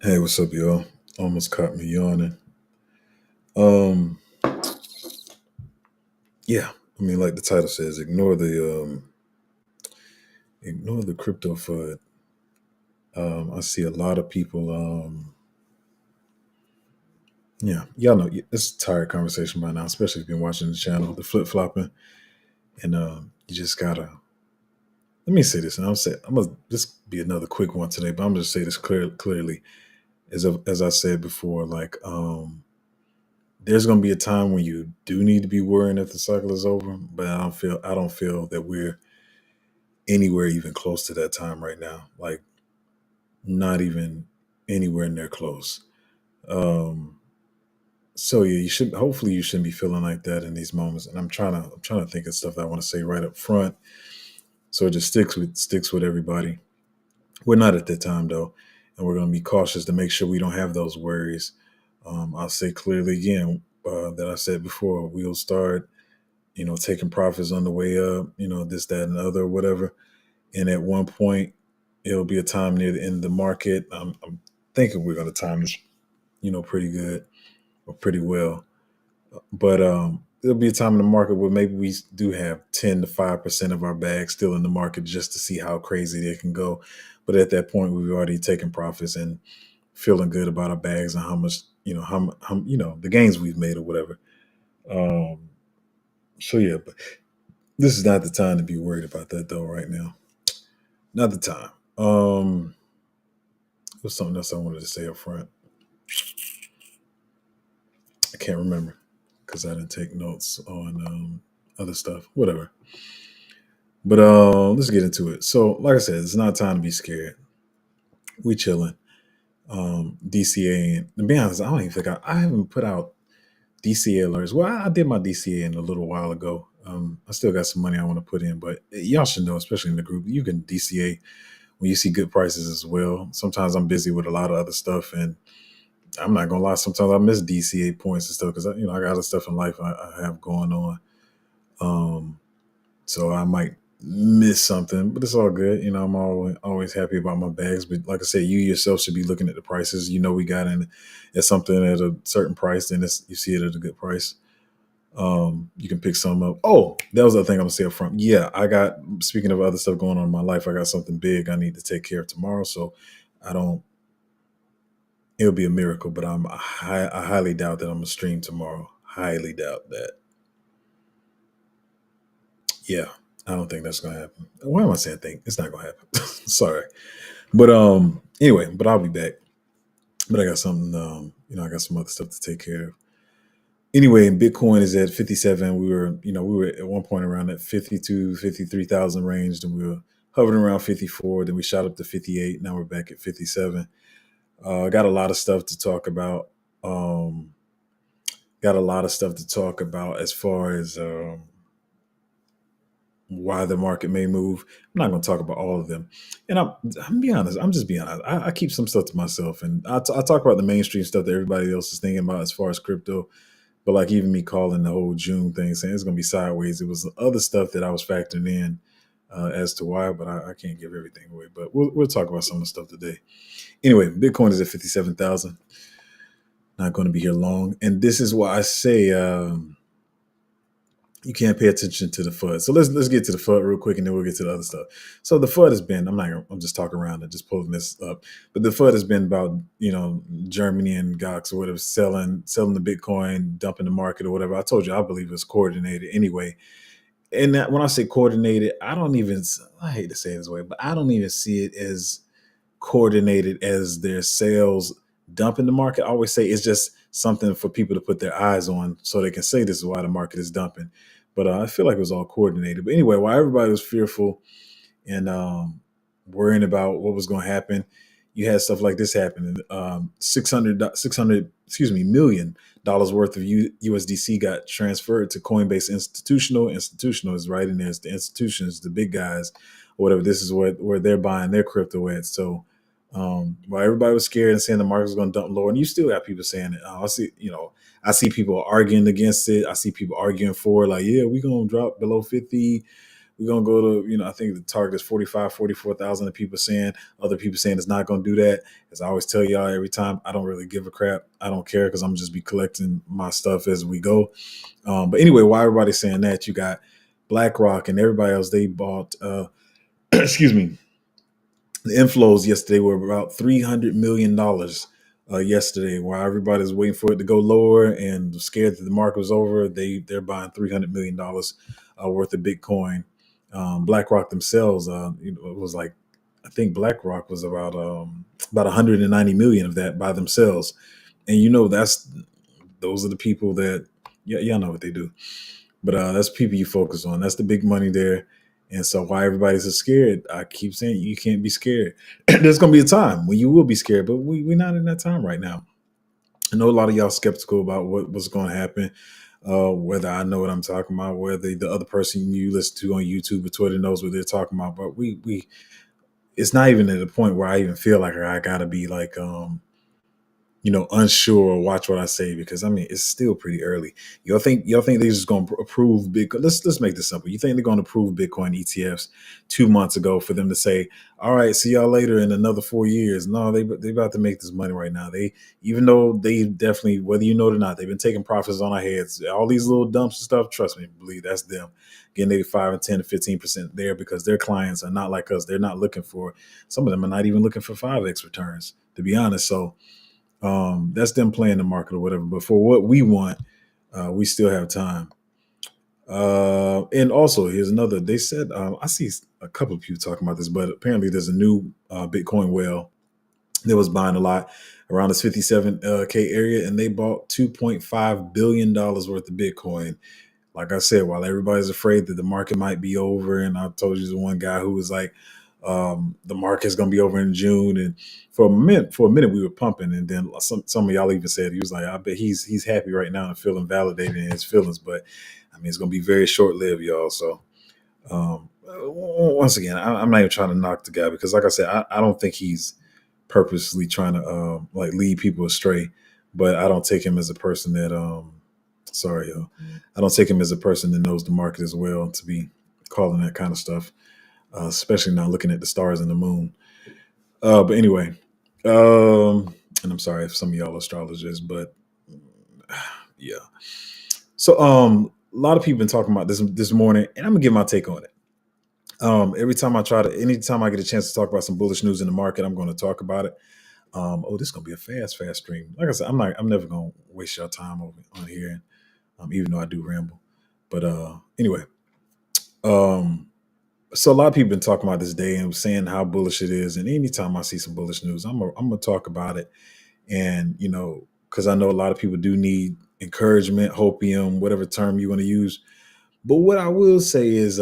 Hey, what's up, y'all? Almost caught me yawning. Um, yeah, I mean, like the title says, ignore the crypto fud. I see a lot of people. Yeah, y'all know it's a tired conversation by now, especially if you've been watching the channel, the flip flopping, and you just gotta. Let me say this, and I'm gonna just be another quick one today, but I'm gonna just say this clearly, as I said before, like there's gonna be a time when you do need to be worrying if the cycle is over, but I don't feel that we're anywhere even close to that time right now. Like not even anywhere near close. Um, so yeah, you should hopefully you shouldn't be feeling like that in these moments. And I'm trying to think of stuff that I want to say right up front. So it just sticks with everybody. We're not at that time though, and we're gonna be cautious to make sure we don't have those worries. I'll say clearly again that I said before, we'll start, taking profits on the way up, this, that, and the other, whatever. And at one point, it'll be a time near the end of the market. I'm thinking we're going to time this, pretty good or pretty well. But there'll be a time in the market where maybe we do have 10 to 5% of our bags still in the market just to see how crazy they can go. But at that point, we've already taken profits and feeling good about our bags and how much, the gains we've made or whatever. Um, so yeah, but this is not the time to be worried about that though. Right now, not the time. There's something else I wanted to say up front. I can't remember because I didn't take notes on other stuff. Whatever. But let's get into it. So, like I said, it's not time to be scared. We chilling. DCA, and to be honest, I don't even think I haven't put out DCA alerts. Well, I did my DCA in a little while ago. I still got some money I want to put in, but y'all should know, especially in the group, you can DCA when you see good prices as well. Sometimes I'm busy with a lot of other stuff, and I'm not gonna lie. Sometimes I miss DCA points and stuff because I got other stuff in life I have going on. Um, so I might miss something, but it's all good. I'm always happy about my bags. But like I said, you yourself should be looking at the prices. We got in at something at a certain price, then you see it at a good price. You can pick some up. Oh, that was the thing I'm gonna say up front. Yeah, I got. Speaking of other stuff going on in my life, I got something big I need to take care of tomorrow. So I don't. It'll be a miracle, but I highly doubt that I'm gonna stream tomorrow. Highly doubt that. Yeah, I don't think that's gonna happen. Why am I saying think? It's not gonna happen. Sorry, but anyway, but I'll be back. But I got something. I got some other stuff to take care of. Anyway, Bitcoin is at 57. We were at one point around that 52, 53,000 range, and we were hovering around 54. Then we shot up to 58. Now we're back at 57. I got a lot of stuff to talk about. Um, got a lot of stuff to talk about as far as why the market may move. I'm not going to talk about all of them. And I'm be honest. I'm just being honest. I keep some stuff to myself, and I talk about the mainstream stuff that everybody else is thinking about as far as crypto. But like even me calling the whole June thing, saying it's going to be sideways, it was the other stuff that I was factoring in as to why. But I can't give everything away. But we'll talk about some of the stuff today. Anyway, Bitcoin is at 57,000. Not going to be here long, and this is why I say. You can't pay attention to the FUD. So let's get to the FUD real quick, and then we'll get to the other stuff. So the FUD has been. I'm just talking around and just pulling this up. But the FUD has been about Germany and Gox or whatever selling the Bitcoin, dumping the market or whatever. I told you I believe it's coordinated anyway. And that when I say coordinated, I hate to say it this way, but I don't even see it as coordinated as their sales dumping the market. I always say it's just something for people to put their eyes on so they can say this is why the market is dumping. But I feel like it was all coordinated. But anyway, while everybody was fearful and worrying about what was going to happen, you had stuff like this happening. 600, excuse me, $1 million worth of USDC got transferred to Coinbase Institutional. Institutional is right in there. It's the institutions, the big guys, or whatever. This is where they're buying their crypto at. So while everybody was scared and saying the market was going to dump lower, and you still got people saying it. I see people arguing against it. I see people arguing for it, like, yeah, we're going to drop below 50. we're gonna go to, I think the target is 45, 44,000 of people saying, other people saying it's not gonna do that. As I always tell y'all every time, I don't really give a crap. I don't care because I'm just be collecting my stuff as we go. But anyway, while everybody's saying that, you got BlackRock and everybody else, they bought excuse me, the inflows yesterday were about $300 million yesterday. While everybody's waiting for it to go lower and scared that the market was over, they're buying $300 million worth of Bitcoin. BlackRock themselves, it was like, I think BlackRock was about 190 million of that by themselves, and those are the people that, yeah, y'all know what they do. But that's people you focus on. That's the big money there. And so why everybody's so scared, I keep saying you can't be scared. There's going to be a time when you will be scared, but we're not in that time right now. I know a lot of y'all skeptical about what's going to happen, whether I know what I'm talking about, whether the other person you listen to on YouTube or Twitter knows what they're talking about. But it's not even at a point where I even feel like I got to be like, unsure or watch what I say, because I mean it's still pretty early. Y'all think they're just gonna approve Bitcoin? Let's make this simple. You think they're gonna approve Bitcoin ETFs 2 months ago for them to say, all right, see y'all later in another 4 years? No, they about to make this money right now. They, even though they definitely, whether you know it or not, they've been taking profits on our heads. All these little dumps and stuff, trust me, believe that's them getting maybe 5 and 10 to 15% there, because their clients are not like us. They're not looking for, some of them are not even looking for 5x returns, to be honest. So that's them playing the market or whatever. But for what we want, we still have time. And also, here's another. They said, I see a couple of people talking about this, but apparently there's a new Bitcoin whale that was buying a lot around this 57K area, and they bought $2.5 billion worth of Bitcoin. Like I said, while everybody's afraid that the market might be over, and I told you the one guy who was like, the market's gonna be over in June, and for a minute we were pumping, and then some of y'all even said, he was like, I bet he's happy right now and feeling validated in his feelings, but I mean it's gonna be very short lived, y'all. So once again, I'm not even trying to knock the guy, because like I said, I don't think he's purposely trying to like lead people astray, but I don't take him as a person that sorry, y'all. I don't take him as a person that knows the market as well to be calling that kind of stuff, especially not looking at the stars and the moon. But anyway, and I'm sorry if some of y'all are astrologers, but yeah. So a lot of people been talking about this morning, and I'm gonna give my take on it. Anytime I get a chance to talk about some bullish news in the market, I'm going to talk about it. This is gonna be a fast stream. Like I said, I'm never gonna waste your time over on here, even though I do ramble. But anyway, so a lot of people been talking about this day and saying how bullish it is. And anytime I see some bullish news, I'm gonna talk about it. And because I know a lot of people do need encouragement, hopium, whatever term you want to use. But what I will say is,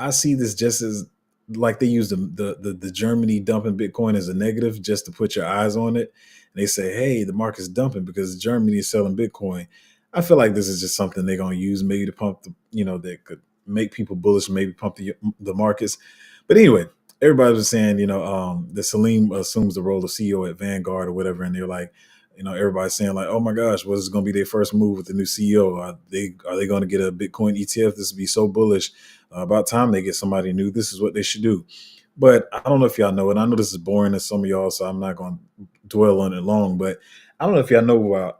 I see this just as, like, they use the Germany dumping Bitcoin as a negative just to put your eyes on it. And they say, hey, the market's dumping because Germany is selling Bitcoin. I feel like this is just something they're going to use maybe to pump that could make people bullish, maybe pump the markets. But anyway, everybody was saying, that Salim assumes the role of CEO at Vanguard or whatever. And they're like, everybody's saying like, oh my gosh, what is going to be their first move with the new CEO? Are they going to get a Bitcoin ETF? This would be so bullish. About time they get somebody new. This is what they should do. But I don't know if y'all know, and I know this is boring to some of y'all, so I'm not going to dwell on it long. But I don't know if y'all know.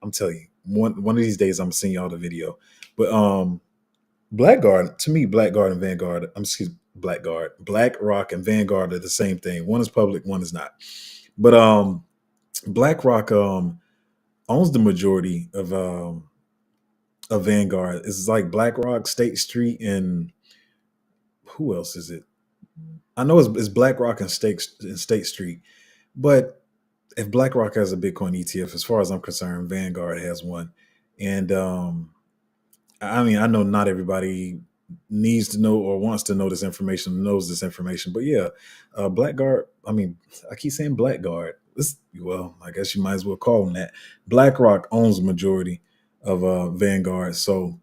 I'm telling you, one of these days I'm seeing y'all the video. But BlackRock and Vanguard. BlackRock and Vanguard are the same thing. One is public, one is not. But BlackRock owns the majority of Vanguard. It's like BlackRock, State Street, and who else is it? I know it's BlackRock and State Street. But if BlackRock has a Bitcoin ETF, as far as I'm concerned, Vanguard has one. And I mean, I know not everybody needs to know or wants to know this information, knows this information. But yeah, Blackguard, I mean, I keep saying Blackguard. Well, I guess you might as well call them that. BlackRock owns the majority of Vanguard. So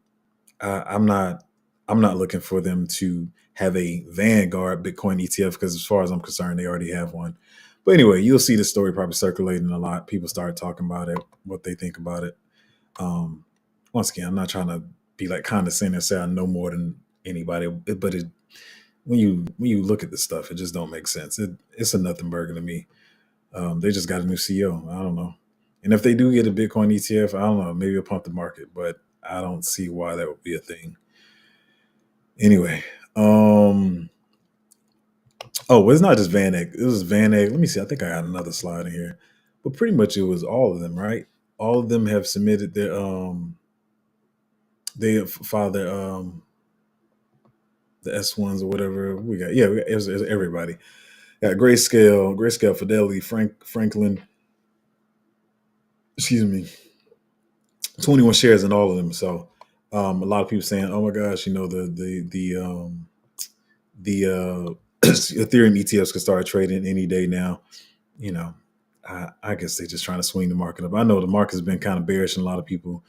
I'm not looking for them to have a Vanguard Bitcoin ETF, because as far as I'm concerned, they already have one. But anyway, you'll see the story probably circulating a lot. People start talking about it, what they think about it. Once again, I'm not trying to be like condescending and say I know more than anybody. But when you look at the stuff, it just don't make sense. It's a nothing burger to me. They just got a new CEO. I don't know. And if they do get a Bitcoin ETF, I don't know. Maybe it'll pump the market, but I don't see why that would be a thing. Anyway, oh, well, it's not just Van Eck. It was Van Eck. Let me see. I think I got another slide in here, but pretty much it was all of them, right? All of them have submitted their they have filed their the S1s or whatever we got. Yeah, it was everybody. Got Grayscale, Fidelity, Franklin. Excuse me, 21 shares in all of them. So a lot of people saying, "Oh my gosh, the Ethereum ETFs could start trading any day now." You know, I guess they're just trying to swing the market up. I know the market's been kind of bearish, and a lot of people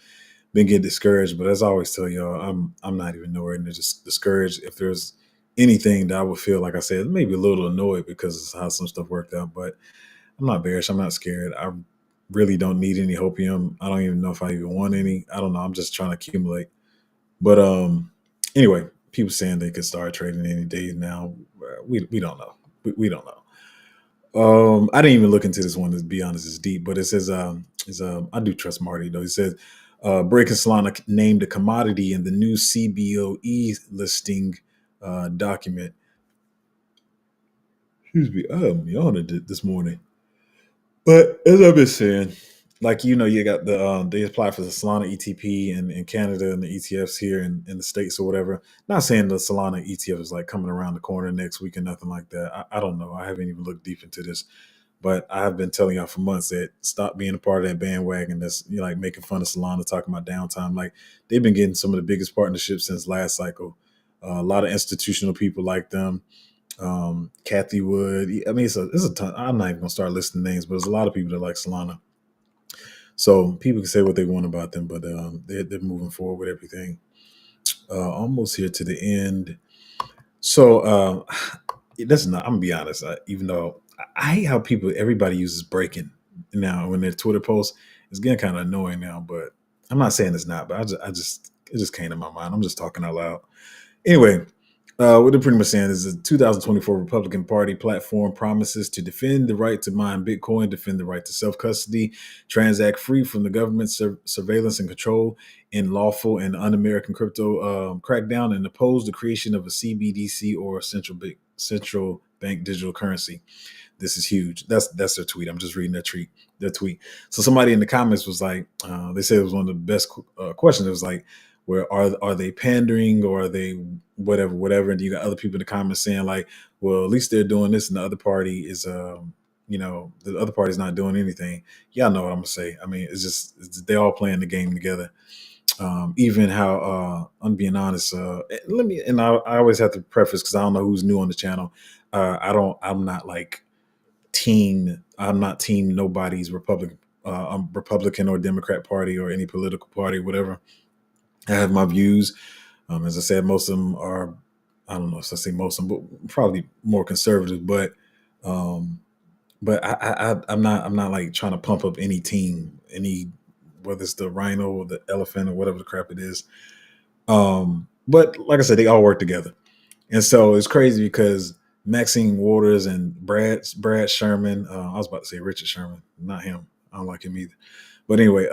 been getting discouraged. But as I always tell y'all, I'm not even nowhere near just discouraged. If there's anything that I would feel, like I said, maybe a little annoyed because of how some stuff worked out, but I'm not bearish. I'm not scared. I really don't need any hopium. I don't even know if I even want any. I don't know. I'm just trying to accumulate. But anyway, people saying they could start trading any day now. We don't know. We don't know. I didn't even look into this one, to be honest. It's deep, but it says I do trust Marty though. He says Breaking Solana named a commodity in the new CBOE listing document. Excuse me, I'm yawning this morning. But as I've been saying, like you got they apply for the Solana ETP in Canada and the ETFs here in the States or whatever. Not saying the Solana ETF is like coming around the corner next week or nothing like that. I don't know. I haven't even looked deep into this. But I've been telling y'all for months that stop being a part of that bandwagon that's like making fun of Solana, talking about downtime. Like they've been getting some of the biggest partnerships since last cycle. A lot of institutional people like them. Kathy Wood. I mean, it's a ton. I'm not even gonna start listing names, but there's a lot of people that like Solana. So people can say what they want about them, but they're moving forward with everything. Almost here to the end. So that's not. I'm gonna be honest. Even though I hate how everybody uses breaking now when their Twitter posts, it's getting kind of annoying now. But I'm not saying it's not. But it just came to my mind. I'm just talking out loud. Anyway, what they're pretty much saying is the 2024 Republican Party platform promises to defend the right to mine Bitcoin, defend the right to self custody, transact free from the government surveillance and control in lawful and un American crypto crackdown, and oppose the creation of a CBDC or central bank digital currency. This is huge. That's their tweet. I'm just reading their tweet. So somebody in the comments was like, they said it was one of the best questions. It was like, where are they pandering or are they whatever? And you got other people in the comments saying like, well, at least they're doing this, and the other party is, the other party's not doing anything. Y'all know what I'm gonna say. I mean, they all playing the game together. Even how I'm being honest. Let me, and I always have to preface because I don't know who's new on the channel. I'm not like team. I'm not team nobody's Republican. Republican or Democrat Party or any political party, whatever. I have my views. As I said, most of them are, I don't know if I say most of them, but probably more conservative. Um, I'm not like trying to pump up any team, whether it's the Rhino or the Elephant or whatever the crap it is. But like I said, they all work together, and so it's crazy because Maxine Waters and Brad Sherman. I was about to say Richard Sherman, not him. I don't like him either. But anyway,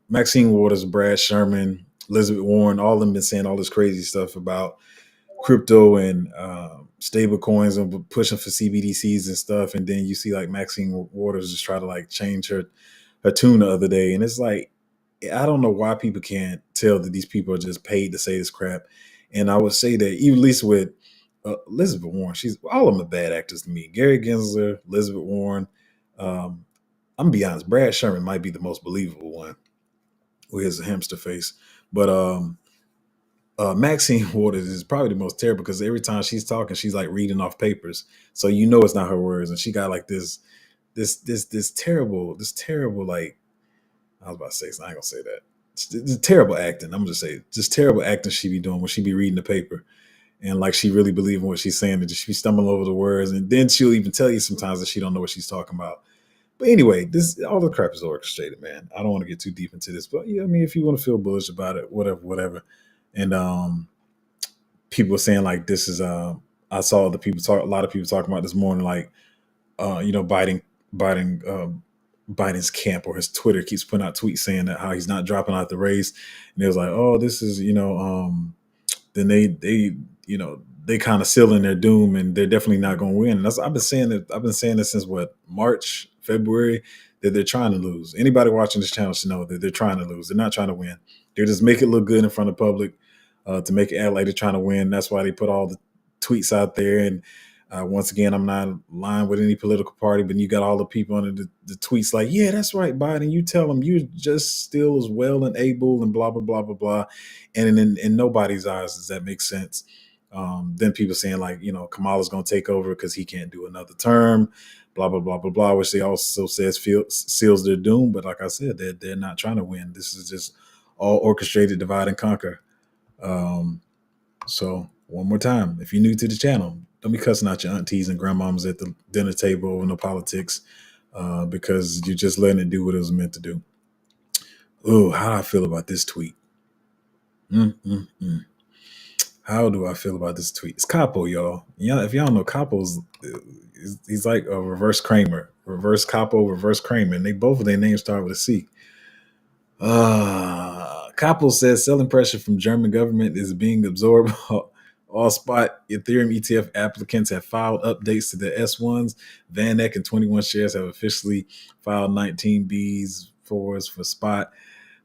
Maxine Waters, Brad Sherman, Elizabeth Warren, all of them been saying all this crazy stuff about crypto and stable coins and pushing for CBDCs and stuff. And then you see like Maxine Waters just try to like change her tune the other day. And it's like, I don't know why people can't tell that these people are just paid to say this crap. And I would say that even at least with Elizabeth Warren, she's all of them are bad actors to me. Gary Gensler, Elizabeth Warren. I'm gonna be honest, Brad Sherman might be the most believable one with his hamster face. But Maxine Waters is probably the most terrible because every time she's talking, she's like reading off papers, so you know it's not her words, and she got like this terrible like, I was about to say, so I ain't gonna say that. It's terrible acting. I'm gonna just say just terrible acting she be doing when she be reading the paper, and like she really believe in what she's saying, and she be stumbling over the words, and then she'll even tell you sometimes that she don't know what she's talking about. But anyway, this all the crap is orchestrated, man. I don't want to get too deep into this, but yeah, I mean, if you want to feel bullish about it, whatever. And people were saying like this is I saw a lot of people talking about this morning, like Biden Biden's camp or his Twitter keeps putting out tweets saying that how he's not dropping out the race, and it was like, oh, this is then they kind of sealing their doom, and they're definitely not going to win. And that's I've been saying that since what, March, February, that they're trying to lose. Anybody watching this channel should know that they're trying to lose. They're not trying to win. They're just make it look good in front of the public, to make it act like they're trying to win. That's why they put all the tweets out there. And once again, I'm not lying with any political party, but you got all the people under the tweets like, yeah, that's right, Biden. You tell them you're just still as well and able and blah, blah, blah, blah, blah. And in nobody's eyes does that make sense. Then people saying like, Kamala's going to take over because he can't do another term, blah, blah, blah, blah, blah, which they also says seals their doom. But like I said, they're not trying to win. This is just all orchestrated, divide and conquer. So one more time, if you're new to the channel, don't be cussing out your aunties and grandmamas at the dinner table over no politics, because you're just letting it do what it was meant to do. Oh, how do I feel about this tweet? How do I feel about this tweet? It's Capo, y'all. Yeah, if y'all know, Capo's he's like a reverse Kramer, reverse Capo, reverse Kramer, and they both of their names start with a C. Capo says selling pressure from German government is being absorbed. All spot Ethereum ETF applicants have filed updates to their S1s. VanEck and 21 shares have officially filed 19 Bs, 4s for spot.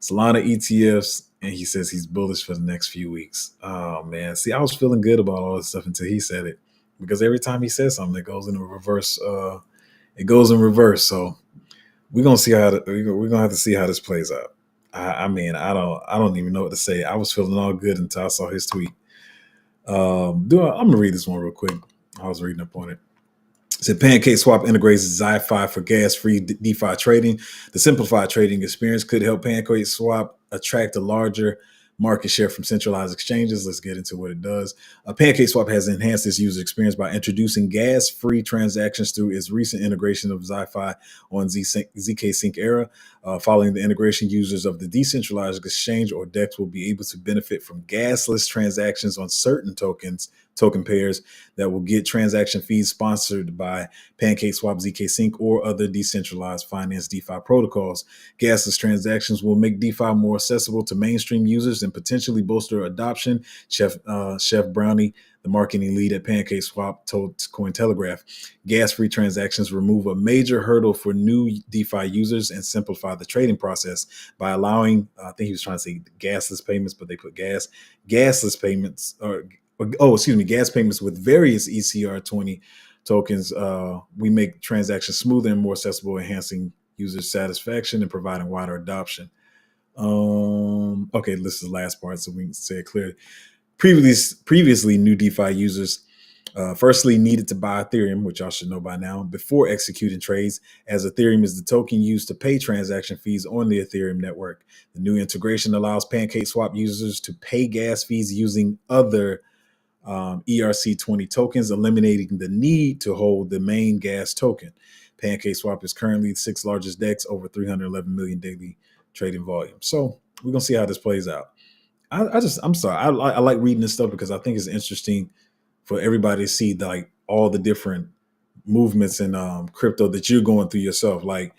Solana ETFs, and he says he's bullish for the next few weeks. Oh man, see, I was feeling good about all this stuff until he said it, because every time he says something, it goes in reverse. It goes in reverse. So we're gonna see we're gonna have to see how this plays out. I mean, I don't even know what to say. I was feeling all good until I saw his tweet. I'm gonna read this one real quick. I was reading up on it. It said PancakeSwap integrates XiFi for gas-free DeFi trading. The simplified trading experience could help PancakeSwap attract a larger market share from centralized exchanges. Let's get into what it does. PancakeSwap has enhanced its user experience by introducing gas-free transactions through its recent integration of XiFi on ZK Sync Era. Following the integration, users of the decentralized exchange or DEX will be able to benefit from gasless transactions on certain token pairs that will get transaction fees sponsored by PancakeSwap, ZK Sync, or other decentralized finance DeFi protocols. Gasless transactions will make DeFi more accessible to mainstream users and potentially bolster adoption. Chef Brownie, the marketing lead at PancakeSwap, told Cointelegraph, gas-free transactions remove a major hurdle for new DeFi users and simplify the trading process by allowing, I think he was trying to say gasless payments, but they put gasless payments, gas payments with various ECR20 tokens. We make transactions smoother and more accessible, enhancing user satisfaction and providing wider adoption. Okay, this is the last part, so we can say it clearly. Previously, new DeFi users firstly needed to buy Ethereum, which y'all should know by now, before executing trades, as Ethereum is the token used to pay transaction fees on the Ethereum network. The new integration allows PancakeSwap users to pay gas fees using other ERC20 tokens, eliminating the need to hold the main gas token. PancakeSwap is currently the sixth largest DEX, over 311 million daily trading volume. So we're gonna see how this plays out. I'm sorry. I like reading this stuff because I think it's interesting for everybody to see like all the different movements in crypto that you're going through yourself. Like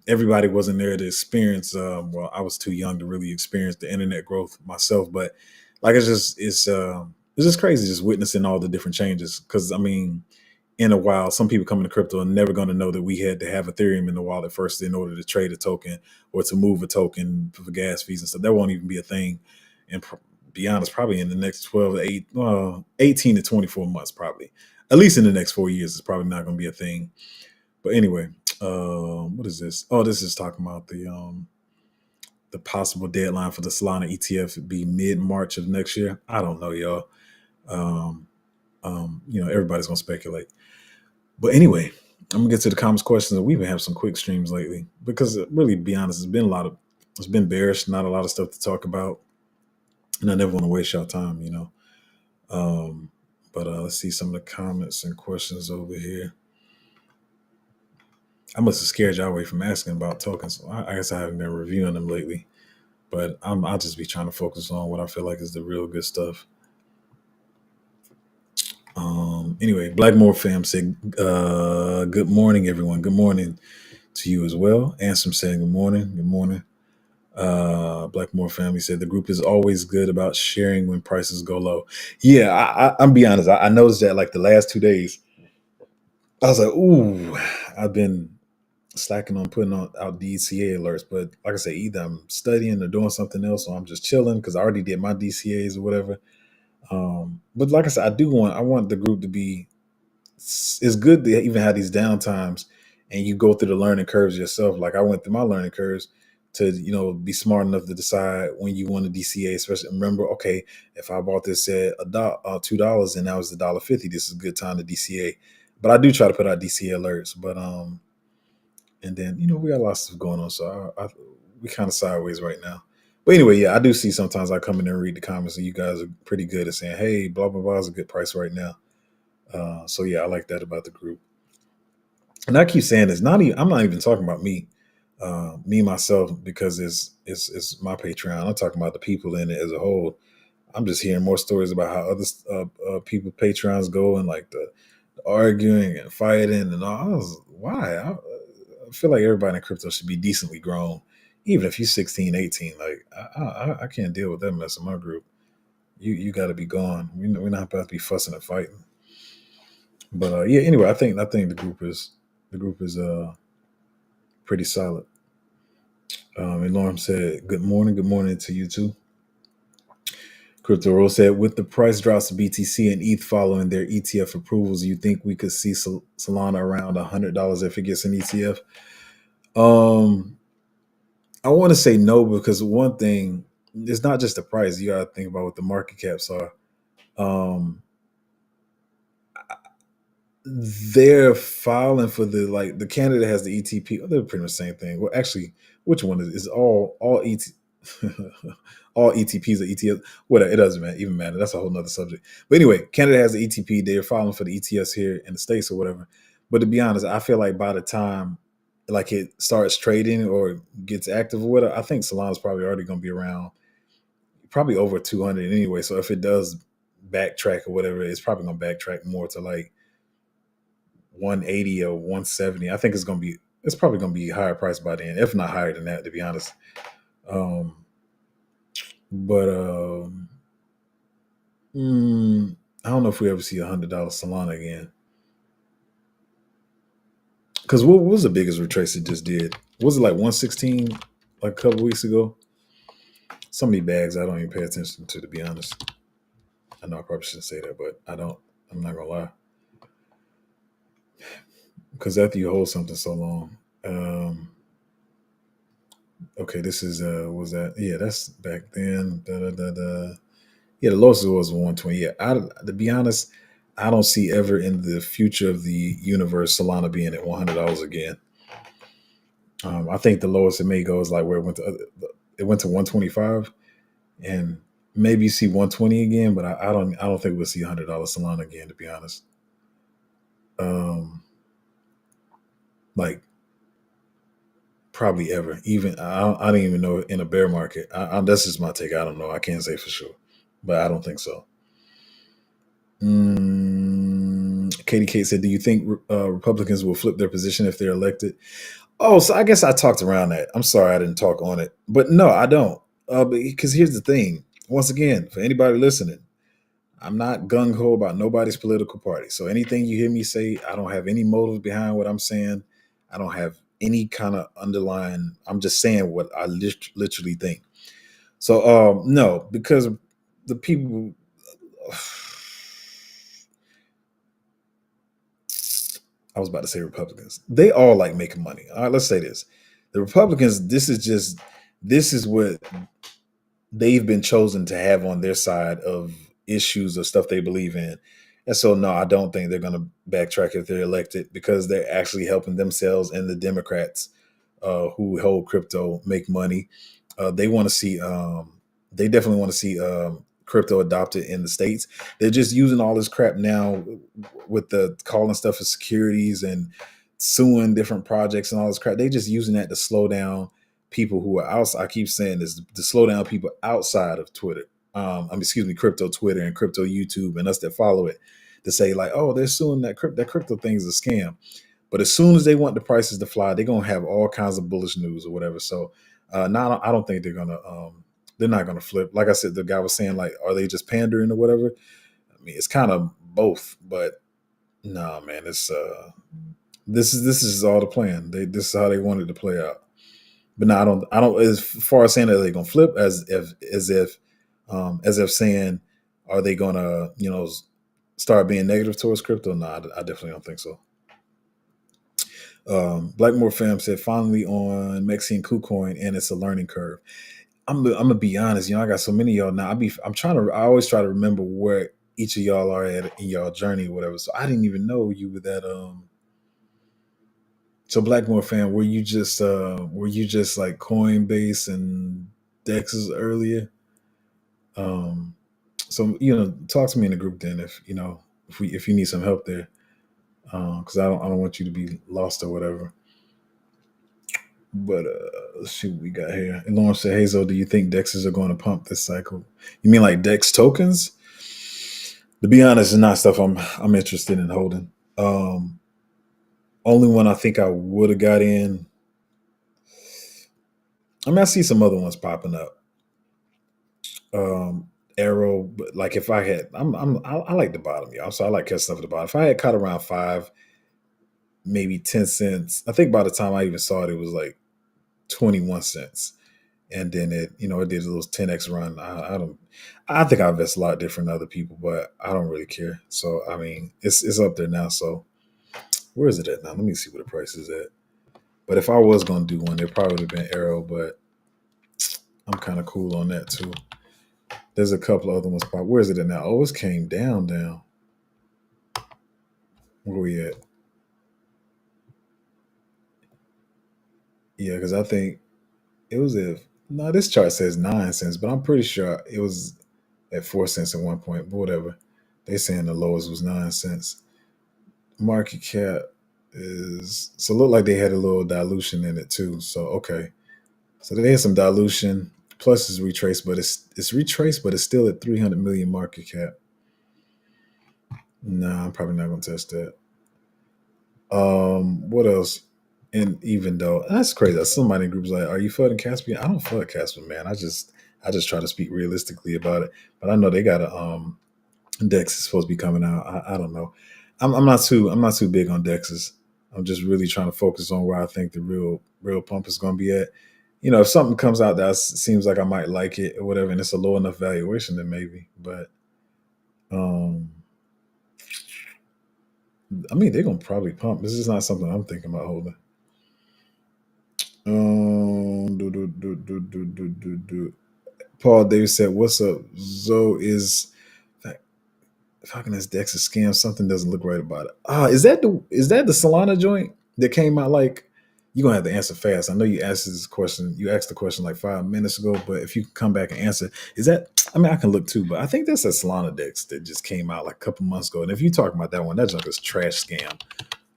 everybody wasn't there to experience. Well, I was too young to really experience the internet growth myself, but like it's just crazy just witnessing all the different changes. Because I mean, in a while, some people coming to crypto are never going to know that we had to have Ethereum in the wallet first in order to trade a token or to move a token for gas fees and stuff. That won't even be a thing. And be honest, probably in the next 18 to 24 months, probably. At least in the next 4 years, it's probably not going to be a thing. But anyway, what is this? Oh, this is talking about the possible deadline for the Solana ETF to be mid-March of next year. I don't know, y'all. Everybody's going to speculate. But anyway, I'm gonna get to the comments questions. We've been having some quick streams lately because, really, to be honest, it's been bearish, not a lot of stuff to talk about, and I never want to waste y'all time, But let's see some of the comments and questions over here. I must have scared y'all away from asking about tokens. I guess I haven't been reviewing them lately, but I'll just be trying to focus on what I feel like is the real good stuff. Anyway, Blackmore fam said, good morning, everyone. Good morning to you as well. Ansem saying good morning. Good morning. Blackmore family said the group is always good about sharing when prices go low. Yeah, I'm be honest. I noticed that like the last 2 days, I was like, ooh, I've been slacking on putting out DCA alerts. But like I said, either I'm studying or doing something else, or I'm just chilling because I already did my DCAs or whatever. But like I said, I want the group to be. It's good to even have these downtimes and you go through the learning curves yourself. Like I went through my learning curves to, be smart enough to decide when you want a DCA, especially remember, okay, if I bought this at $2 and now it's $1.50, this is a good time to DCA. But I do try to put out DCA alerts. But and then, we got lots of stuff going on. So we kind of sideways right now. But anyway, yeah, I do see sometimes I come in and read the comments and you guys are pretty good at saying, hey, blah, blah, blah is a good price right now. So yeah, I like that about the group. And I keep saying this. Not even. I'm not even talking about me, me myself, because it's my Patreon. I'm talking about the people in it as a whole. I'm just hearing more stories about how other people Patreons go and like the arguing and fighting and all. Why? I feel like everybody in crypto should be decently grown, even if you're 16, 18. Like I can't deal with that mess in my group. You got to be gone. We're not about to be fussing and fighting. But yeah, anyway, I think the group is pretty solid. And Norm said, good morning to you too. Crypto Rose said, with the price drops of BTC and ETH following their ETF approvals, you think we could see Solana around $100 if it gets an ETF? I want to say no, because one thing, it's not just the price. You got to think about what the market caps are. Um, they're filing for the candidate has the ETP. They're pretty much the same thing. Well, actually, which one is all ET all ETPs or ETFs? Whatever, it doesn't even matter. That's a whole nother subject. But anyway, Canada has the ETP. They're filing for the ETS here in the States or whatever. But to be honest, I feel like by the time like it starts trading or gets active or whatever, I think Solana's probably already going to be around probably over 200 anyway. So if it does backtrack or whatever, it's probably going to backtrack more to like 180 or 170. I think it's probably gonna be higher price by then, if not higher than that, to be honest. Um, but I don't know if we ever see $100 Solana again. Because what was the biggest retrace it just did? Was it like 116 like a couple weeks ago? So many bags I don't even pay attention to be honest. I know I probably shouldn't say that, but I don't. I'm not gonna lie. Because after you hold something so long, okay, this is what was that? Yeah, that's back then. Da, da, da, da. Yeah, the lowest was 120. Yeah, to be honest, I don't see ever in the future of the universe Solana being at $100 again. I think the lowest it may go is like where it went to 125, and maybe you see 120 again, but I don't think we'll see $100 Solana again, to be honest. Um, like probably ever. Even I don't even know in a bear market. That's just my take. I don't know. I can't say for sure, but I don't think so. Katie Kate said, "Do you think Republicans will flip their position if they're elected?" Oh, so I guess I talked around that. I'm sorry I didn't talk on it, but no, I don't. Because here's the thing. Once again, for anybody listening, I'm not gung ho about nobody's political party. So anything you hear me say, I don't have any motive behind what I'm saying. I don't have any kind of underlying. I'm just saying what I literally think. So no, because the people. I was about to say Republicans. They all like making money. All right, let's say this. The Republicans, this is what they've been chosen to have on their side of issues or stuff they believe in. And so no, I don't think they're gonna backtrack if they're elected because they're actually helping themselves and the Democrats who hold crypto make money. They want to see they definitely want to see crypto adopted in the states. They're just using all this crap now with the calling stuff as securities and suing different projects and all this crap. They just using that to slow down people who are outside. I keep saying this to slow down people outside of Twitter. Excuse me, crypto Twitter and crypto YouTube and us that follow it. to say like, oh, they're suing that crypto thing is a scam. But as soon as they want the prices to fly, they're gonna have all kinds of bullish news or whatever. So now I don't think they're not gonna flip. Like I said, the guy was saying like, are they just pandering or whatever? I mean, it's kind of both, but nah, man, it's this is all the plan. This is how they wanted to play out. But no, I don't as far as saying that they're gonna flip as if saying, are they gonna start being negative towards crypto? No, I definitely don't think so. Blackmore fam said finally on Mexican KuCoin, and it's a learning curve. I'm gonna be honest, I got so many of y'all now. I always try to remember where each of y'all are at in y'all journey or whatever. So I didn't even know you were that so Blackmore fan, were you just like Coinbase and Dex's earlier? Um so talk to me in the group then if you need some help there. Because I don't want you to be lost or whatever. But let's see what we got here. And Lauren said, Hazel, do you think DEXs are going to pump this cycle? You mean like DEX tokens? To be honest, it's not stuff I'm interested in holding. Only one I think I would have got in. I mean, I see some other ones popping up. Arrow, but like if I had, I like the bottom, y'all. So I like catching stuff at the bottom. If I had caught around 5, maybe 10 cents, I think by the time I even saw it, it was like 21 cents. And then it did a little 10x run. I think I invest a lot different than other people, but I don't really care. So I mean, it's up there now. So where is it at now? Let me see where the price is at. But if I was gonna do one, it probably would have been Arrow, but I'm kind of cool on that too. There's a couple other ones. Where is it at now? Oh, it came down. Where we at? Yeah, because I think it was if no, this chart says 9 cents, but I'm pretty sure it was at 4 cents at one point. But whatever. They saying the lowest was 9 cents. Market cap is so it looked like they had a little dilution in it too. So okay. So they had some dilution. Plus it's retraced, but it's retraced, but it's still at 300 million market cap. Nah, I'm probably not gonna touch that. What else? And even though that's crazy, somebody in groups like, "Are you flooding Caspian?" I don't flood Caspian, man. I just try to speak realistically about it. But I know they got a Dex is supposed to be coming out. I don't know. I'm not too big on Dexes. I'm just really trying to focus on where I think the real pump is going to be at. If something comes out that seems like I might like it or whatever, and it's a low enough valuation, then maybe. But um, I mean, they're gonna probably pump. This is not something I'm thinking about holding. Do. Paul Davis said, "What's up?" Zoe is fucking this Dex a scam. Something doesn't look right about it. Is that the Solana joint that came out? Like, you're gonna have to answer fast. I know you asked this question. You asked the question like 5 minutes ago, but if you can come back and answer, is that? I mean, I can look too, but I think that's a Solana Dex that just came out like a couple months ago. And if you're talking about that one, that junk is trash scam.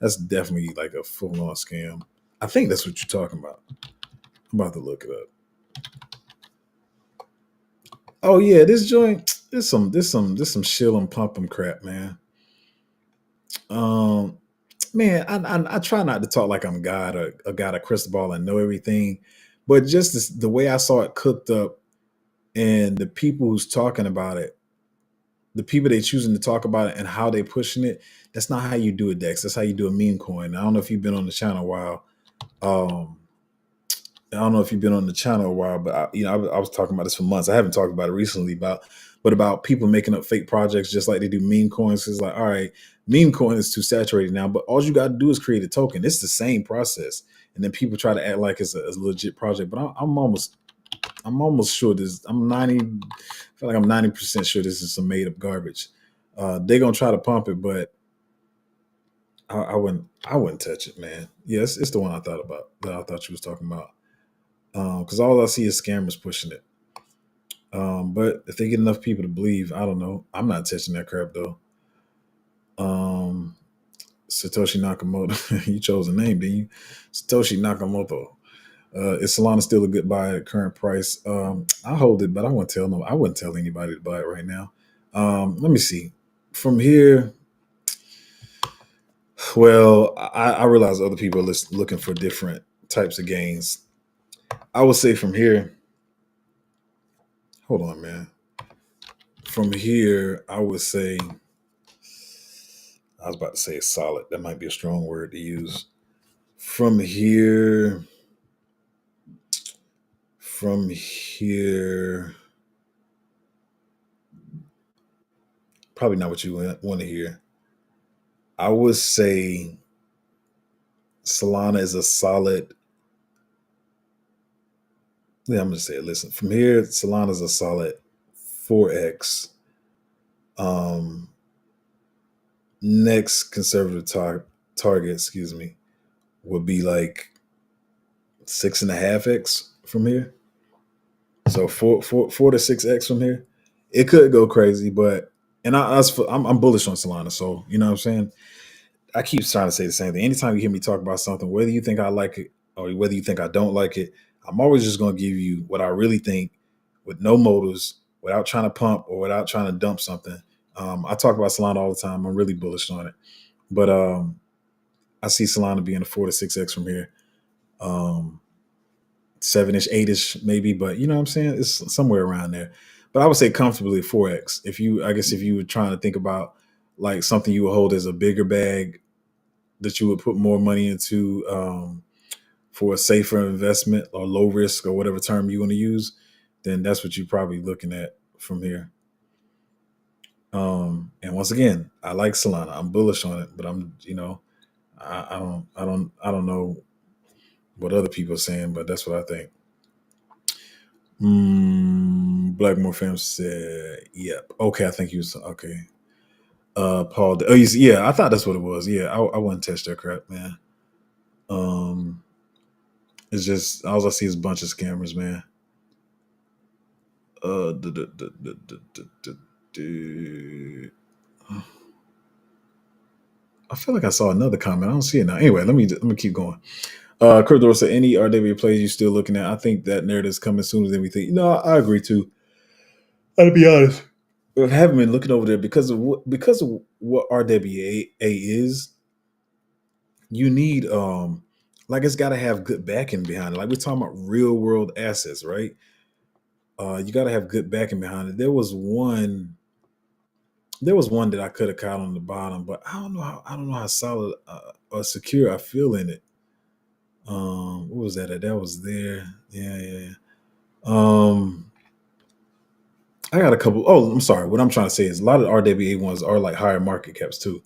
That's definitely like a full on scam. I think that's what you're talking about. I'm about to look it up. Oh yeah, this joint, this some shill and pump 'em crap, man. Um, man, I try not to talk like I'm God or a God of crystal ball and know everything, but just the way I saw it cooked up and the people who's talking about it, the people they choosing to talk about it and how they pushing it, that's not how you do a Dex. That's how you do a meme coin. I don't know if you've been on the channel a while. Um, I don't know if you've been on the channel a while, but I was talking about this for months. I haven't talked about it recently about people making up fake projects just like they do meme coins. It's like, all right, meme coin is too saturated now, but all you got to do is create a token. It's the same process, and then people try to act like it's a legit project. But I'm almost sure this. I feel like I'm 90% sure this is some made up garbage. They're gonna try to pump it, but I wouldn't touch it, man. Yes, it's the one I thought about that I thought you was talking about. Because all I see is scammers pushing it. But if they get enough people to believe, I don't know. I'm not touching that crap though. Um, Satoshi Nakamoto, you chose a name, didn't you? Satoshi Nakamoto. Is Solana still a good buy at current price? I hold it, but I wouldn't tell anybody to buy it right now. Let me see. From here, Well, I realize other people are looking for different types of gains. I would say from here, hold on, man. From here, I would say, I was about to say solid. That might be a strong word to use. From here, from here, probably not what you want to hear. I would say Solana is a solid. Yeah, I'm gonna say it. Listen, from here, Solana is a solid 4x. Um, Next conservative target, excuse me, would be like 6.5x from here. So four to 6x from here. It could go crazy, but and I'm bullish on Solana. So you know what I'm saying. I keep trying to say the same thing. Anytime you hear me talk about something, whether you think I like it or whether you think I don't like it, I'm always just going to give you what I really think with no motives, without trying to pump or without trying to dump something. I talk about Solana all the time. I'm really bullish on it, but I see Solana being a 4 to 6x from here, 7ish, 8ish maybe, but you know what I'm saying? It's somewhere around there. But I would say comfortably 4x. I guess if you were trying to think about like something you would hold as a bigger bag that you would put more money into for a safer investment or low risk or whatever term you want to use, then that's what you're probably looking at from here. And once again, I like Solana. I'm bullish on it, but I don't know what other people are saying, but that's what I think. Blackmore fam said, "Yep, okay." I think he was okay. Paul, yeah, I thought that's what it was. Yeah, I wouldn't touch that crap, man. Um, it's just all I see is a bunch of scammers, man. duh, duh, duh, duh, duh, duh, duh, duh. I feel like I saw another comment. I don't see it now. Anyway, let me keep going. Crypto said, any RW plays you still looking at? I think that narrative's coming sooner than we think. No, I agree too. I'll be honest. I haven't been looking over there because of what RWA is. You need like it's got to have good backing behind it. Like we're talking about real world assets, right? You got to have good backing behind it. There was one that I could have caught on the bottom, but I don't know how solid or secure I feel in it. What was that? That was there. Yeah. I got a couple. Oh, I'm sorry. What I'm trying to say is a lot of RWA ones are like higher market caps too.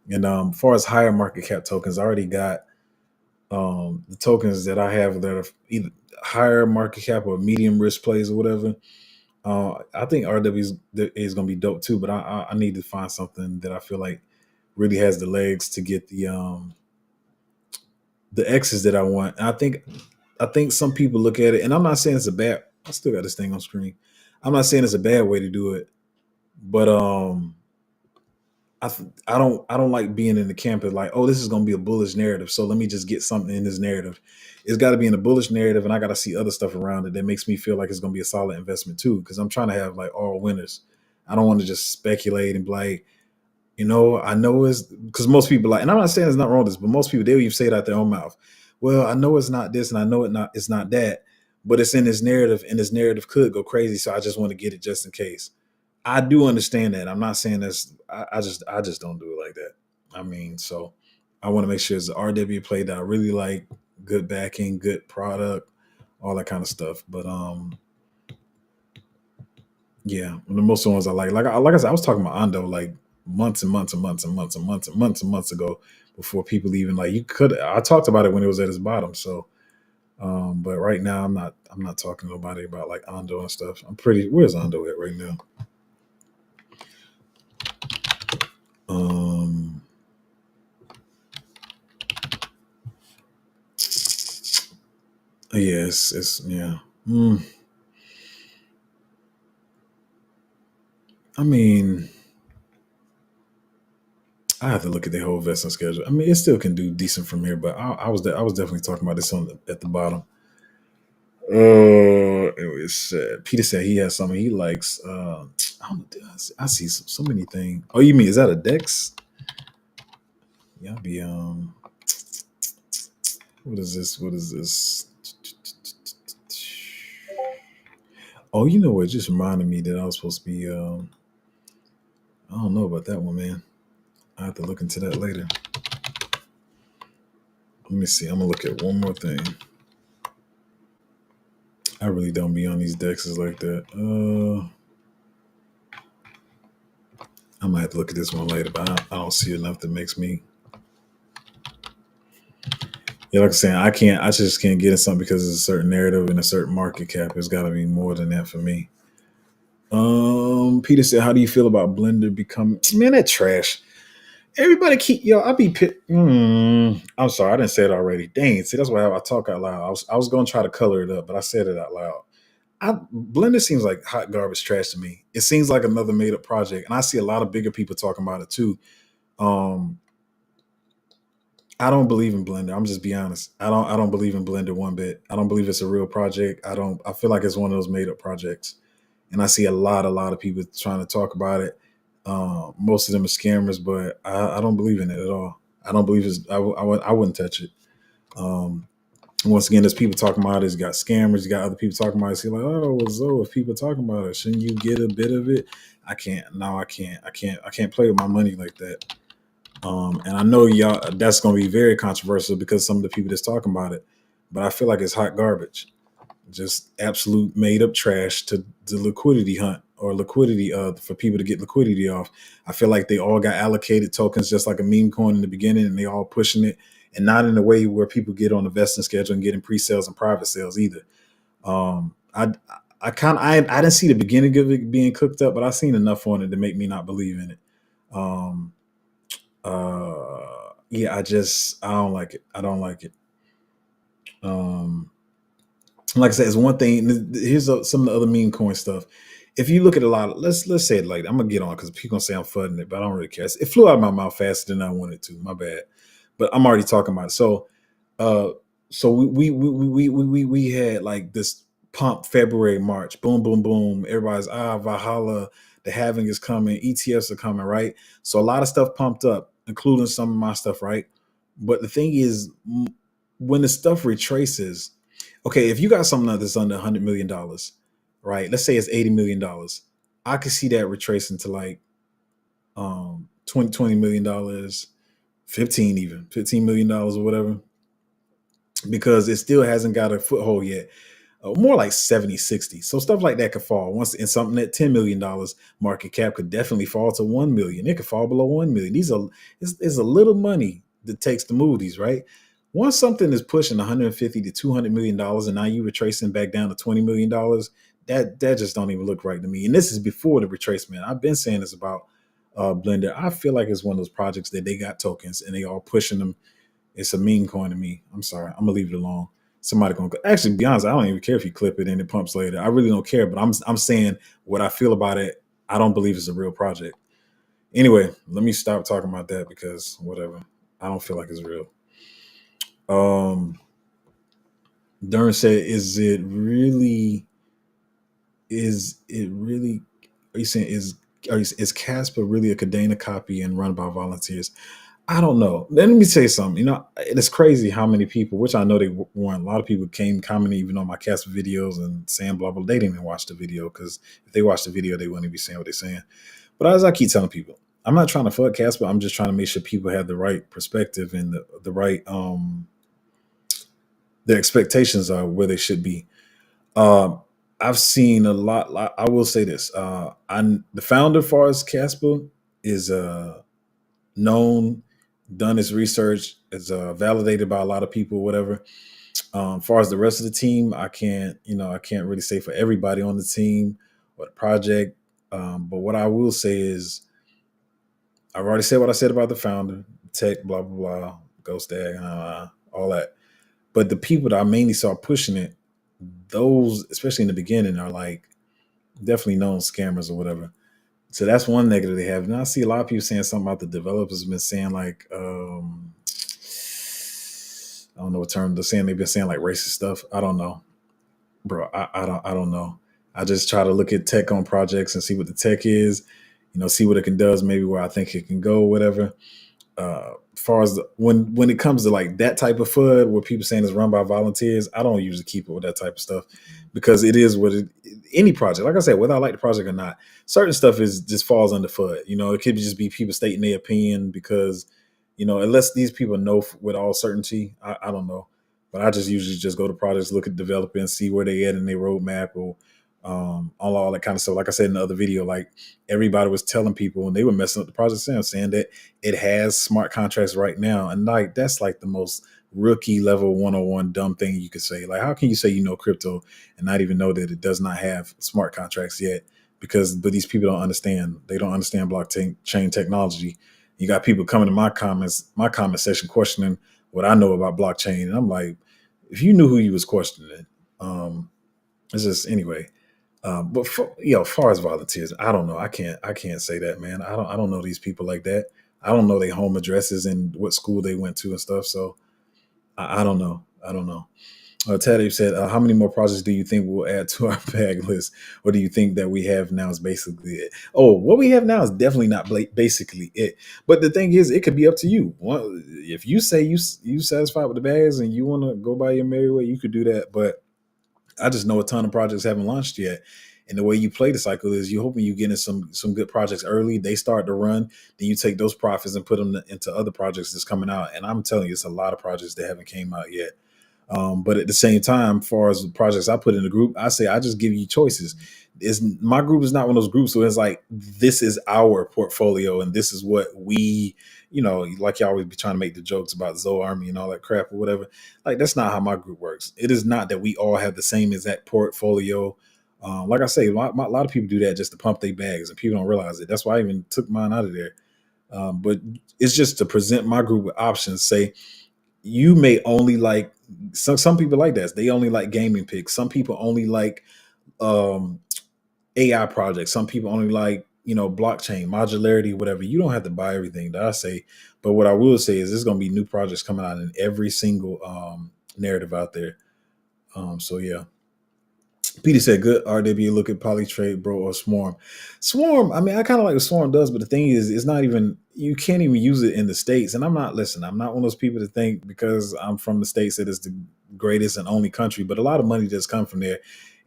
And as far as higher market cap tokens, I already got the tokens that I have that are either higher market cap or medium risk plays or whatever. I think RW is going to be dope too, but I need to find something that I feel like really has the legs to get the X's that I want. And I think some people look at it, and I'm not saying it's a bad. I still got this thing on screen. I'm not saying it's a bad way to do it, but I don't like being in the camp of like, oh, this is going to be a bullish narrative, so let me just get something in this narrative. It's got to be in a bullish narrative, and I got to see other stuff around it that makes me feel like it's going to be a solid investment too. Because I'm trying to have like all winners. I don't want to just speculate and be like, I know it's because most people like, and I'm not saying there's nothing wrong with this, but most people they'll even say it out their own mouth. Well, I know it's not this, and I know it's not that, but it's in this narrative, and this narrative could go crazy. So I just want to get it just in case. I do understand that. I'm not saying this. I just don't do it like that. I mean, so I want to make sure it's the RW play that I really like, good backing, good product, all that kind of stuff. But yeah, the most of the ones I like I said, I was talking about Ando like months and months and months and months and months and months and months ago before people even like you could. I talked about it when it was at its bottom. So, but right now I'm not talking to nobody about like Ando and stuff. Where's Ando at right now? Yeah, it's yeah. I mean, I have to look at the whole vesting schedule. I mean, it still can do decent from here, but I was definitely talking about this at the bottom. Peter said he has something he likes. I don't know. I see so many things. Oh, you mean is that a Dex? Y'all be what is this? What is this? Oh, you know what? It just reminded me that I was supposed to be I don't know about that one, man. I have to look into that later. Let me see. I'm gonna look at one more thing. I really don't be on these dexes like that. I might have to look at this one later, but I don't see enough that makes me. Yeah, like I'm saying, I can't. I just can't get in something because it's a certain narrative and a certain market cap. It's got to be more than that for me. Peter said, "How do you feel about Blender becoming man that trash? Everybody keep yo. I be I'm sorry, I didn't say it already. Dang, see that's why I talk out loud. I was gonna try to color it up, but I said it out loud. Blender seems like hot garbage trash to me. It seems like another made up project, and I see a lot of bigger people talking about it too. Um, I don't believe in Blender. I'm just be honest. I don't believe in Blender one bit. I don't believe it's a real project. I don't. I feel like it's one of those made up projects, and I see a lot of people trying to talk about it. Most of them are scammers, but I don't believe in it at all. I don't believe it's. I wouldn't touch it. Um, Once again, there's people talking about it. You got scammers. You got other people talking about it. So you're like, oh, well, so if people talking about it, shouldn't you get a bit of it? I can't. No, I can't. I can't play with my money like that. And I know y'all that's going to be very controversial because some of the people that's talking about it, but I feel like it's hot garbage, just absolute made up trash to the liquidity hunt or liquidity for people to get liquidity off. I feel like they all got allocated tokens just like a meme coin in the beginning, and they all pushing it, and not in a way where people get on the vesting schedule and getting pre-sales and private sales either. I didn't see the beginning of it being cooked up, but I seen enough on it to make me not believe in it. Um, yeah, I don't like it. I don't like it. Um, like I said, it's one thing. Here's some of the other meme coin stuff. If you look at a lot of, let's say it like I'm gonna get on because people gonna say I'm fudding it, but I don't really care. It flew out of my mouth faster than I wanted to. My bad. But I'm already talking about it. Uh, so we had like this pump February, March, boom, boom, boom. Everybody's Valhalla, the halving is coming, ETFs are coming, right? So a lot of stuff pumped up, including some of my stuff, right? But the thing is, when the stuff retraces, okay, if you got something that's under $100 million, right? Let's say it's $80 million. I could see that retracing to like 20 million dollars, 15 million dollars or whatever, because it still hasn't got a foothold yet. More like 70, 60. So stuff like that could fall once, and something at $10 million market cap could definitely fall to 1 million. It could fall below 1 million. These are it's a little money that takes to move these, right? Once something is pushing 150 to $200 million, and now you retracing back down to $20 million, that just don't even look right to me. And this is before the retracement. I've been saying this about Blender. I feel like it's one of those projects that they got tokens and they all pushing them. It's a meme coin to me. I'm sorry. I'm gonna leave it alone. Somebody gonna actually be honest. I don't even care if you clip it and it pumps later. I really don't care. But I'm saying what I feel about it. I don't believe it's a real project. Anyway, let me stop talking about that because whatever. I don't feel like it's real. Um, Dern said, "Is it really? Is it really? Are you saying is Casper really a Cadena copy and run by volunteers? I don't know. Let me say something. You know, it's crazy how many people, which I know they weren't. A lot of people came commenting even on my Casper videos and saying blah blah. They didn't even watch the video because if they watched the video, they wouldn't be saying what they're saying. But as I keep telling people, I'm not trying to fuck Casper. I'm just trying to make sure people have the right perspective and the right their expectations are where they should be. Um, I've seen a lot. I will say this. I'm the founder, far as Casper, is known, done his research, is validated by a lot of people, whatever. Far as the rest of the team, I can't really say for everybody on the team or the project. But what I will say is, I've already said what I said about the founder, tech, blah blah blah, ghost tag, all that. But the people that I mainly saw pushing it, those, especially in the beginning, are like definitely known scammers or whatever. So that's one negative they have. And I see a lot of people saying something about the developers have been saying like I don't know what term they're saying. They've been saying like racist stuff. I don't know, bro. I don't know. I just try to look at tech on projects and see what the tech is, see what it can does, maybe where I think it can go, whatever. far as when it comes to like that type of FUD where people saying it's run by volunteers, I don't usually keep it with that type of stuff because it is what it any project, like I said, whether I like the project or not, certain stuff is just falls under FUD. It could just be people stating their opinion because, unless these people know with all certainty, I don't know. But I just usually just go to projects, look at developer and see where they at in their roadmap or all that kind of stuff. Like I said in the other video, like everybody was telling people and they were messing up the project saying that it has smart contracts right now. And like that's like the most rookie level 101 dumb thing you could say. Like, how can you say you know crypto and not even know that it does not have smart contracts yet? But these people don't understand. They don't understand blockchain chain technology. You got people coming to my comment section questioning what I know about blockchain. And I'm like, if you knew who you was questioning, it's just anyway. But as far as volunteers, I don't know. I can't say that, man. I don't know these people like that. I don't know their home addresses and what school they went to and stuff. So I don't know. I don't know. Teddy said, "How many more projects do you think we'll add to our bag list, or do you think that we have now is basically it?" Oh, what we have now is definitely not basically it. But the thing is, it could be up to you. If you say you satisfied with the bags and you want to go by your merry way, you could do that. But I just know a ton of projects haven't launched yet. And the way you play the cycle is you're hoping you get in some good projects early. They start to run, then you take those profits and put them into other projects that's coming out. And I'm telling you, it's a lot of projects that haven't came out yet. But at the same time, far as the projects I put in the group, I say I just give you choices. Is my group is not one of those groups where it's like this is our portfolio and this is what we, like you always be trying to make the jokes about Zoe Army and all that crap or whatever. Like that's not how my group works. It is not that we all have the same exact portfolio. Like I say, a lot of people do that just to pump their bags, and people don't realize it. That's why I even took mine out of there. But it's just to present my group with options. Say you may only like some people like that. They only like gaming picks. Some people only like um, AI projects. Some people only like blockchain modularity, whatever. You don't have to buy everything that I say, but what I will say is there's going to be new projects coming out in every single narrative out there. So yeah. Peter said, "Good RW. Look at Polytrade, bro, or Swarm. Swarm. I mean, I kind of like what Swarm does, but the thing is, it's not even. You can't even use it in the states. And I'm not. Listen, I'm not one of those people to think because I'm from the states that it's the greatest and only country. But a lot of money does come from there,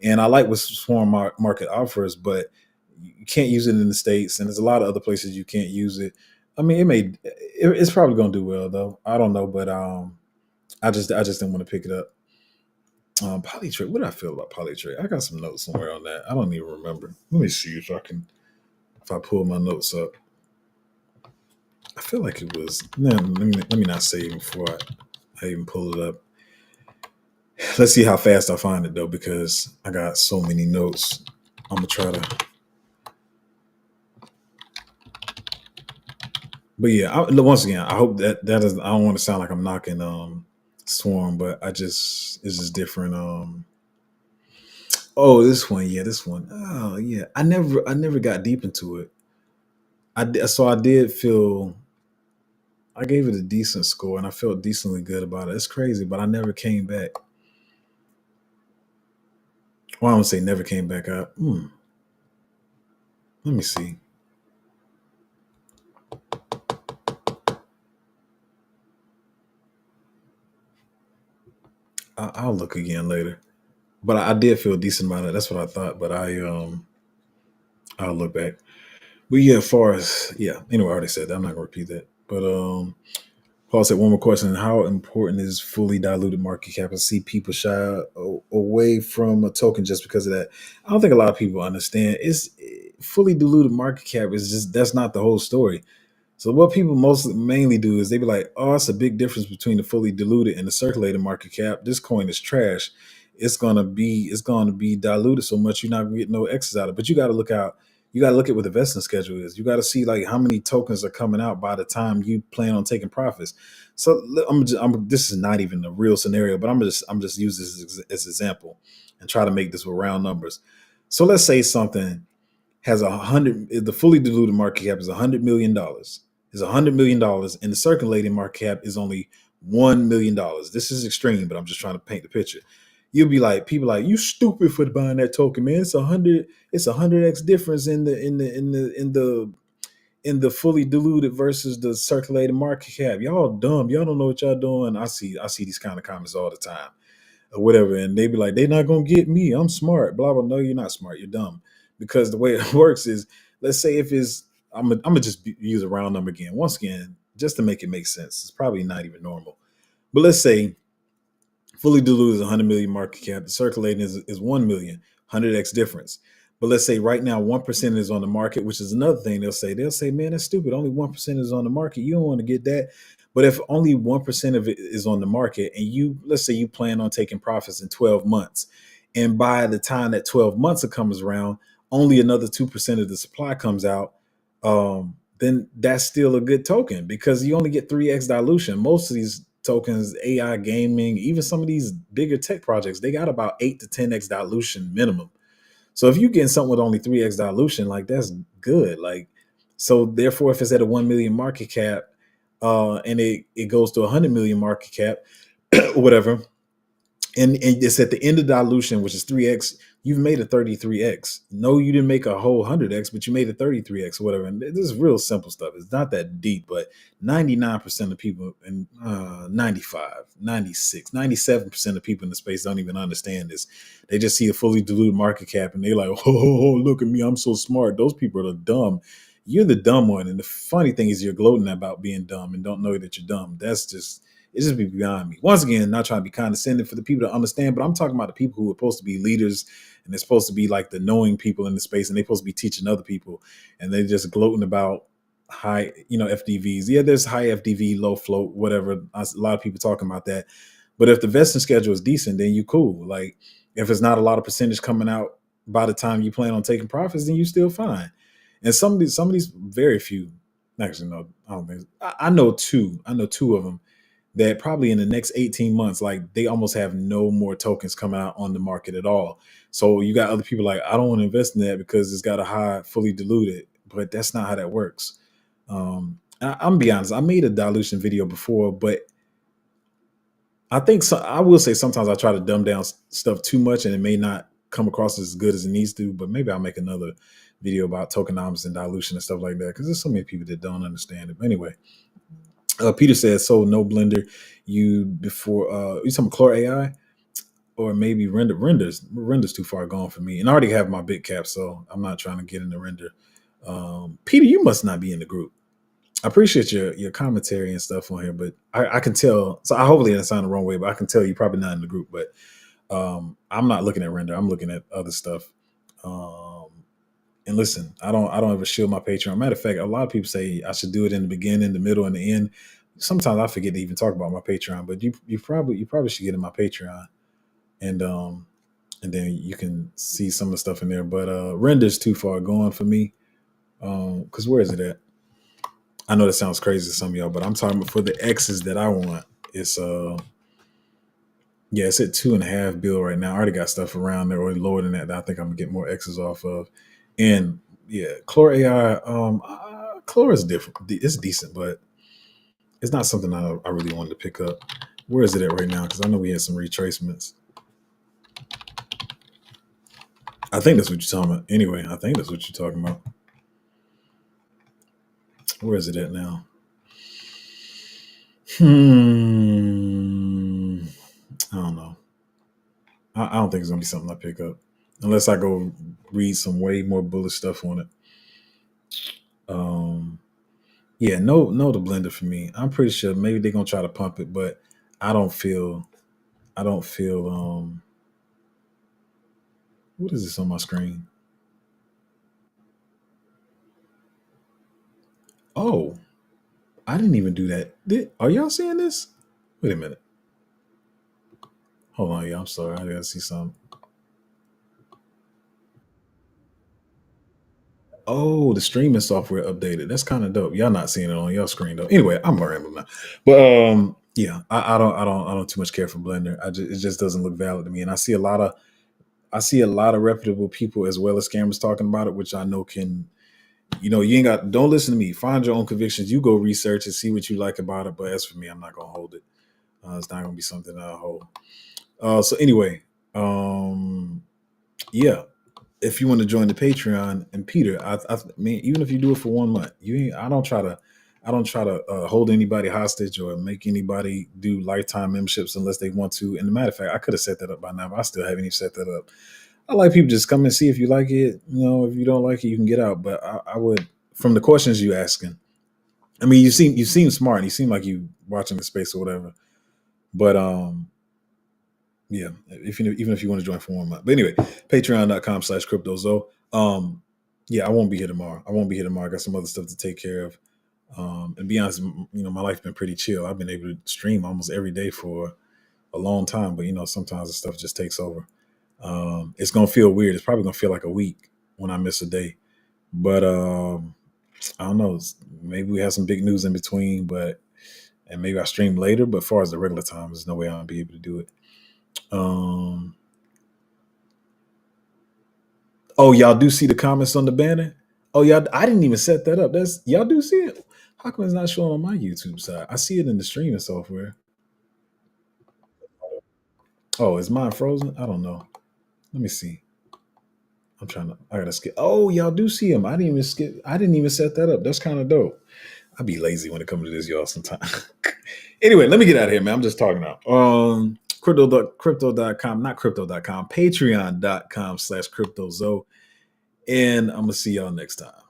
and I like what Swarm market offers, but you can't use it in the states, and there's a lot of other places you can't use it. I mean, it's probably gonna do well though. I don't know, but I just didn't want to pick it up. Polytrade. What do I feel about Polytrade? I got some notes somewhere on that. I don't even remember. Let me see if I pull my notes up. I feel like it was. No, let me not say it before I even pull it up. Let's see how fast I find it though, because I got so many notes. I'm gonna try to. But yeah, once again, I hope that is. I don't want to sound like I'm knocking Swarm, but it's just different. Oh, this one, yeah, this one. Oh, yeah. I never got deep into it. So I did feel I gave it a decent score, and I felt decently good about it. It's crazy, but I never came back. Well, I don't say never came back up. Let me see. I'll look again later. But I did feel decent about it. That's what I thought. But I'll look back. But yeah, as far as anyway, I already said that. I'm not gonna repeat that. But Paul said one more question: how important is fully diluted market cap? I see people shy away from a token just because of that. I don't think a lot of people understand. It's fully diluted market cap is just that's not the whole story. So what people most mainly do is they be like, "Oh, it's a big difference between the fully diluted and the circulating market cap. This coin is trash. It's gonna be diluted so much you're not gonna get no excess out of it." But you got to look out. You got to look at what the vesting schedule is. You got to see like how many tokens are coming out by the time you plan on taking profits. So this is not even a real scenario, but I'm just use this as example and try to make this with round numbers. So let's say something has the fully diluted market cap is $100 million. Is $100 million, and the circulating market cap is only $1 million. This is extreme, but I'm just trying to paint the picture. You'll be like, people like, you stupid for buying that token, man. It's 100x difference in the in the fully diluted versus the circulating market cap. Y'all dumb. Y'all don't know what y'all doing. I see these kind of comments all the time or whatever, and they be like, they're not gonna get me. I'm smart. Blah blah. No, you're not smart. You're dumb. Because the way it works is, let's say if it's, I'm gonna just use a round number again. Once again, just to make it make sense. It's probably not even normal, but let's say fully diluted is 100 million market cap. The circulating is 1 million, 100x difference. But let's say right now 1% is on the market, which is another thing they'll say, man, that's stupid. Only 1% is on the market. You don't want to get that. But if only 1% of it is on the market, and let's say you plan on taking profits in 12 months, and by the time that 12 months comes around, only another 2% of the supply comes out, then that's still a good token because you only get 3x dilution. Most of these tokens, AI gaming, even some of these bigger tech projects, they got about 8 to 10x dilution minimum. So if you're getting something with only 3x dilution, like that's good. Like, so therefore, if it's at a 1 million market cap, and it goes to 100 million market cap, or whatever, and it's at the end of dilution, which is 3x, you've made a 33x. No, you didn't make a whole 100x, but you made a 33x or whatever. And this is real simple stuff. It's not that deep, but 99% of people, and 95, 96, 97% of people in the space don't even understand this. They just see a fully diluted market cap and they're like, oh, look at me, I'm so smart. Those people are dumb. You're the dumb one. And the funny thing is you're gloating about being dumb and don't know that you're dumb. It just be beyond me. Once again, not trying to be condescending for the people to understand, but I'm talking about the people who are supposed to be leaders and they're supposed to be like the knowing people in the space, and they're supposed to be teaching other people, and they're just gloating about high, FDVs. Yeah, there's high FDV, low float, whatever. A lot of people talking about that. But if the vesting schedule is decent, then you cool. Like if it's not a lot of percentage coming out by the time you plan on taking profits, then you still fine. And some of these very few, actually no, I don't think I know two. I know two of them that probably in the next 18 months, like they almost have no more tokens coming out on the market at all. So you got other people like, I don't want to invest in that because it's got a high fully diluted, but that's not how that works. I'm gonna be honest, I made a dilution video before, but I think I will say sometimes I try to dumb down stuff too much and it may not come across as good as it needs to, but maybe I'll make another video about tokenomics and dilution and stuff like that because there's so many people that don't understand it. But anyway, Peter says, so no blender. You talking Chlor AI or maybe renders too far gone for me. And I already have my big cap, so I'm not trying to get into render. Peter, you must not be in the group. I appreciate your commentary and stuff on here, but I can tell. So I hopefully didn't sound the wrong way, but I can tell you're probably not in the group. But I'm not looking at render. I'm looking at other stuff. And listen, I don't ever shield my Patreon. Matter of fact, a lot of people say I should do it in the beginning, the middle, and the end. Sometimes I forget to even talk about my Patreon, but you probably should get in my Patreon, and then you can see some of the stuff in there. But render's too far gone for me. Because where is it at? I know that sounds crazy to some of y'all, but I'm talking about for the X's that I want. It's it's at 2.5 bill right now. I already got stuff around there or lower than that I think I'm gonna get more X's off of. And yeah, Chlor AI, Chlor is different. It's decent, but it's not something I really wanted to pick up. Where is it at right now? Because I know we had some retracements. I think that's what you're talking about. Anyway, I think that's what you're talking about. Where is it at now? I don't know. I don't think it's gonna be something I pick up unless I go read some way more bullish stuff on it. Yeah, no, the blender for me. I'm pretty sure maybe they're gonna try to pump it, but I don't feel. What is this on my screen? Oh, I didn't even do that. Are y'all seeing this? Wait a minute. Hold on, y'all. I'm sorry. I gotta see something. Oh, the streaming software updated. That's kind of dope. Y'all not seeing it on your screen though. Anyway, I'm rambling now. But yeah, I don't too much care for Blender. It just doesn't look valid to me. And I see a lot of reputable people as well as scammers talking about it, which I know can, you ain't got, don't listen to me. Find your own convictions. You go research and see what you like about it. But as for me, I'm not gonna hold it. It's not gonna be something I'll hold. So anyway, yeah, if you want to join the Patreon, and Peter, I mean, even if you do it for 1 month, I don't try to hold anybody hostage or make anybody do lifetime memberships unless they want to. And the matter of fact, I could have set that up by now, but I still haven't even set that up. I like people just come and see if you like it. If you don't like it, you can get out. But I would, from the questions you asking, I mean, you seem smart. And you seem like you watching the space or whatever. But yeah, even if you want to join for 1 month. But anyway, patreon.com/cryptozo. Yeah, I won't be here tomorrow. I got some other stuff to take care of. And be honest, my life's been pretty chill. I've been able to stream almost every day for a long time, but sometimes the stuff just takes over. It's gonna feel weird. It's probably gonna feel like a week when I miss a day. But I don't know. Maybe we have some big news in between, and maybe I stream later. But as far as the regular time, there's no way I'll be able to do it. Oh, y'all do see the comments on the banner? Oh, y'all, I didn't even set that up. Y'all do see it? How come it's not showing on my YouTube side? I see it in the streaming software. Oh, is mine frozen? I don't know. Let me see. I gotta skip. Oh, y'all do see them. I didn't even set that up. That's kind of dope. I be lazy when it comes to this, y'all, sometimes. Anyway, let me get out of here, man. I'm just talking now. Crypto.com, not crypto.com, patreon.com/cryptozo. And I'm gonna see y'all next time.